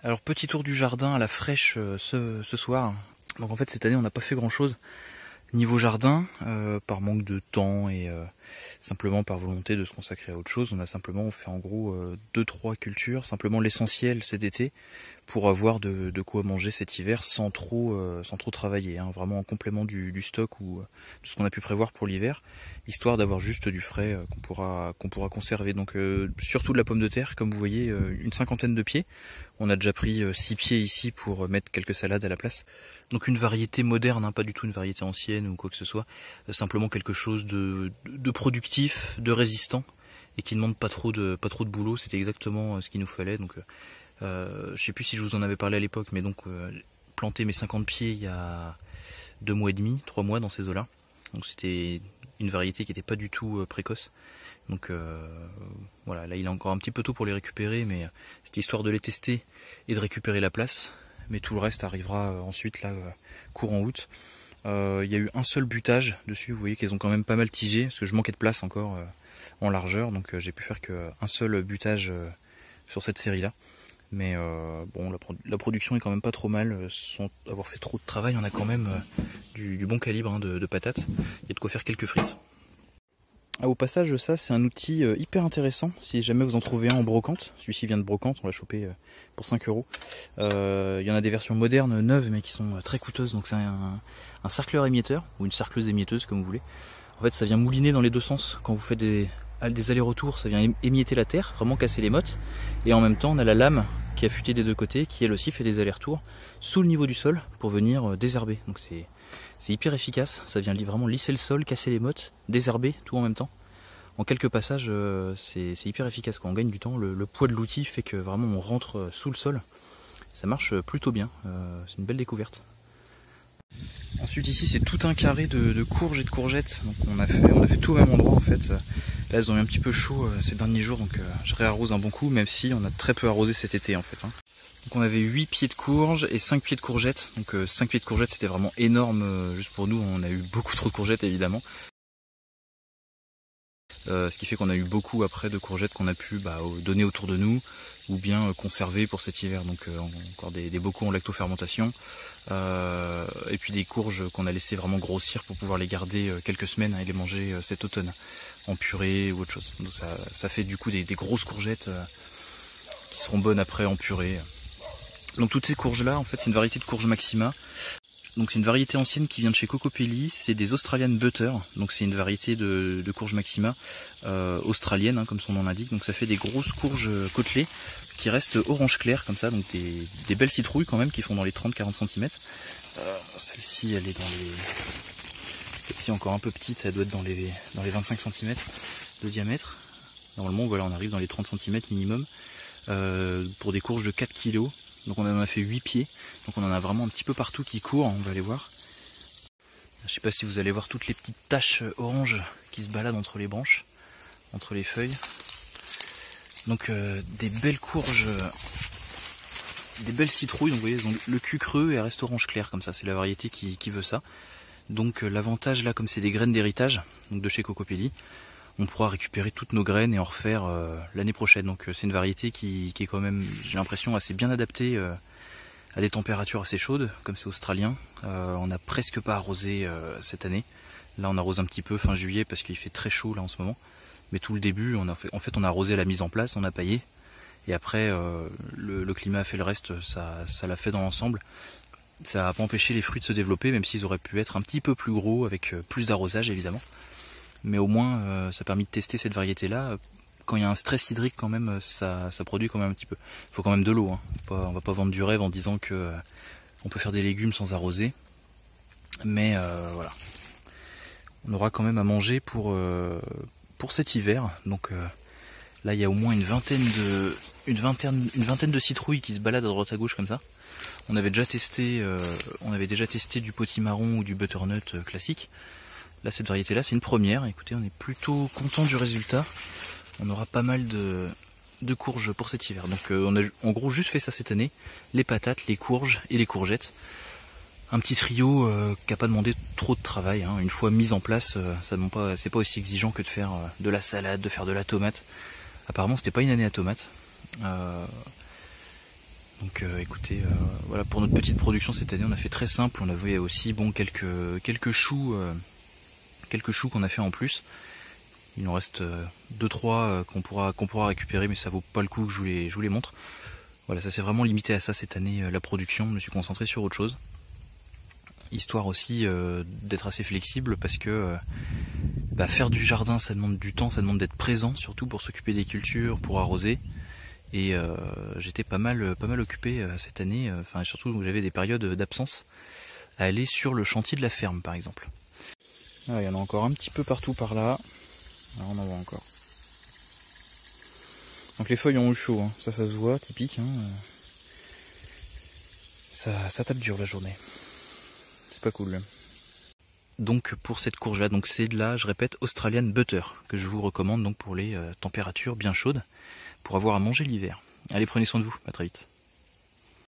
Alors petit tour du jardin à la fraîche ce soir. Donc en fait cette année on n'a pas fait grand chose niveau jardin, par manque de temps et simplement par volonté de se consacrer à autre chose. On a simplement fait en gros 2-3 cultures, simplement l'essentiel cet été pour avoir de quoi manger cet hiver sans trop travailler, hein, vraiment en complément du stock ou de ce qu'on a pu prévoir pour l'hiver, histoire d'avoir juste du frais qu'on pourra conserver. Donc surtout de la pomme de terre, comme vous voyez, une cinquantaine de pieds. On a déjà pris 6 pieds ici pour mettre quelques salades à la place. Donc une variété moderne, hein, pas du tout une variété ancienne ou quoi que ce soit, simplement quelque chose de productif, de résistant et qui ne demande pas trop de boulot. C'était exactement ce qu'il nous fallait. Donc je sais plus si je vous en avais parlé à l'époque, mais donc planter mes 50 pieds il y a 2 mois et demi, 3 mois dans ces eaux-là. Donc c'était une variété qui n'était pas du tout précoce. Donc voilà, là il est encore un petit peu tôt pour les récupérer, mais c'était histoire de les tester et de récupérer la place. Mais tout le reste arrivera ensuite là courant août. Il y a eu un seul butage dessus, vous voyez qu'elles ont quand même pas mal tigé, parce que je manquais de place encore en largeur, donc j'ai pu faire qu'un seul butage sur cette série là. Mais bon, la production est quand même pas trop mal, sans avoir fait trop de travail, on a quand même du bon calibre, hein, de patates. Il y a de quoi faire quelques frites. Ah, au passage, ça c'est un outil hyper intéressant si jamais vous en trouvez un en brocante. Celui-ci vient de brocante, on l'a chopé pour 5 €. Il y en a des versions modernes, neuves, mais qui sont très coûteuses. Donc c'est un sarcleur émietteur, ou une sarcleuse émietteuse comme vous voulez. En fait ça vient mouliner dans les deux sens. Quand vous faites des allers-retours, ça vient émietter la terre, vraiment casser les mottes. Et en même temps on a la lame qui est affûtée des deux côtés, qui elle aussi fait des allers-retours sous le niveau du sol pour venir désherber. Donc c'est hyper efficace, ça vient vraiment lisser le sol, casser les mottes, désherber, tout en même temps. En quelques passages, c'est hyper efficace. Quand on gagne du temps, le poids de l'outil fait que vraiment on rentre sous le sol. Ça marche plutôt bien, c'est une belle découverte. Ensuite ici c'est tout un carré de courges et de courgettes. Donc on a fait tout au même endroit en fait. Là elles ont eu un petit peu chaud ces derniers jours, donc je réarrose un bon coup, même si on a très peu arrosé cet été en fait, hein. Donc on avait 8 pieds de courge et 5 pieds de courgettes. Donc 5 pieds de courgettes c'était vraiment énorme juste pour nous, on a eu beaucoup trop de courgettes évidemment. Ce qui fait qu'on a eu beaucoup après de courgettes qu'on a pu donner autour de nous ou bien conserver pour cet hiver. Donc encore des bocaux en lactofermentation et puis des courges qu'on a laissé vraiment grossir pour pouvoir les garder quelques semaines et les manger cet automne en purée ou autre chose. Donc ça fait du coup des grosses courgettes qui seront bonnes après en purée. Donc toutes ces courges là en fait c'est une variété de courge Maxima. Donc c'est une variété ancienne qui vient de chez Cocopelli, c'est des Australian Butter, donc c'est une variété de courge Maxima australienne, hein, comme son nom l'indique. Donc ça fait des grosses courges côtelées qui restent orange clair comme ça, donc des belles citrouilles quand même qui font dans les 30-40 cm. Celle-ci elle est dans les... Celle-ci encore un peu petite, elle doit être dans les 25 cm de diamètre. Normalement voilà, on arrive dans les 30 cm minimum pour des courges de 4 kg. Donc on en a fait 8 pieds, donc on en a vraiment un petit peu partout qui courent, on va aller voir. Je sais pas si vous allez voir toutes les petites taches oranges qui se baladent entre les branches, entre les feuilles. Donc des belles courges, des belles citrouilles, donc vous voyez elles ont le cul creux et elles restent orange clair comme ça, c'est la variété qui veut ça. Donc l'avantage là, comme c'est des graines d'héritage, donc de chez Cocopelli, on pourra récupérer toutes nos graines et en refaire l'année prochaine. Donc c'est une variété qui est quand même, j'ai l'impression, assez bien adaptée à des températures assez chaudes, comme c'est australien. On n'a presque pas arrosé cette année. Là on arrose un petit peu fin juillet parce qu'il fait très chaud là en ce moment. Mais tout le début, on a arrosé à la mise en place, on a paillé. Et après le climat a fait le reste, ça l'a fait dans l'ensemble. Ça n'a pas empêché les fruits de se développer, même s'ils auraient pu être un petit peu plus gros, avec plus d'arrosage évidemment. Mais au moins ça a permis de tester cette variété là. Quand il y a un stress hydrique quand même, ça produit quand même un petit peu. Il faut quand même de l'eau, hein. On va pas vendre du rêve en disant que on peut faire des légumes sans arroser. Mais voilà. On aura quand même à manger pour cet hiver. Donc là il y a au moins une vingtaine de citrouilles qui se baladent à droite à gauche comme ça. On avait déjà testé du potimarron ou du butternut classique. Là cette variété là c'est une première, écoutez on est plutôt content du résultat. On aura pas mal de courges pour cet hiver. Donc on a en gros juste fait ça cette année, les patates, les courges et les courgettes. Un petit trio qui n'a pas demandé trop de travail, hein. Une fois mis en place, c'est pas aussi exigeant que de faire de la salade, de faire de la tomate. Apparemment c'était pas une année à tomates. Donc écoutez, voilà, pour notre petite production cette année, on a fait très simple. On avait aussi quelques choux qu'on a fait en plus. Il en reste 2-3 qu'on pourra récupérer, mais ça vaut pas le coup que je vous les montre. Voilà, ça s'est vraiment limité à ça cette année, la production. Je me suis concentré sur autre chose, histoire aussi d'être assez flexible, parce que faire du jardin, ça demande du temps, ça demande d'être présent, surtout pour s'occuper des cultures, pour arroser. Et j'étais pas mal occupé cette année, surtout j'avais des périodes d'absence à aller sur le chantier de la ferme par exemple. Il y en a encore un petit peu partout par là. Alors on en voit encore. Donc les feuilles ont eu chaud, hein. Ça se voit, typique. Hein. Ça tape dur la journée. C'est pas cool. Donc pour cette courge là, donc c'est de la, je répète, Australian Butter, que je vous recommande donc pour les températures bien chaudes, pour avoir à manger l'hiver. Allez, prenez soin de vous, à très vite.